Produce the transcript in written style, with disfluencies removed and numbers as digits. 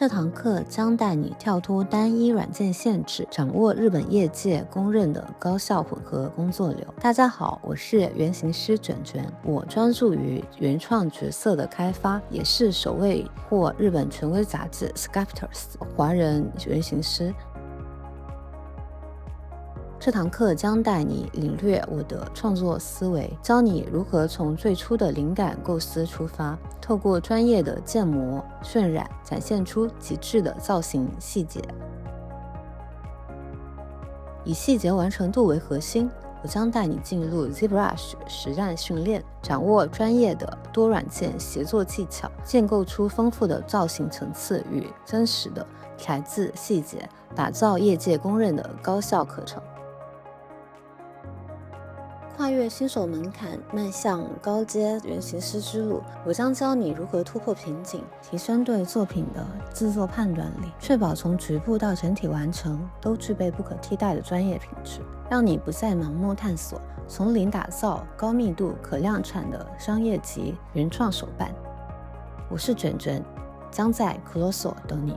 这堂课将带你跳脱单一软件限制，掌握日本业界公认的高效混合工作流。大家好，我是原型师卷卷，我专注于原创角色的开发，也是首位获日本权威杂志 Sculptors 华人原型师。这堂课将带你领略我的创作思维，教你如何从最初的灵感构思出发，透过专业的建模、渲染，展现出极致的造型细节。以细节完成度为核心，我将带你进入 ZBrush 实战训练，掌握专业的多软件协作技巧，建构出丰富的造型层次与真实的材质细节，打造业界公认的高效课程。跨越新手门槛，迈向高阶原型师之路，我将教你如何突破瓶颈，提升对作品的制作判断力，确保从局部到整体完成都具备不可替代的专业品质，让你不再盲目探索，从零打造高密度可量产的商业级原创手办。我是卷卷，将在 Colosso 等你。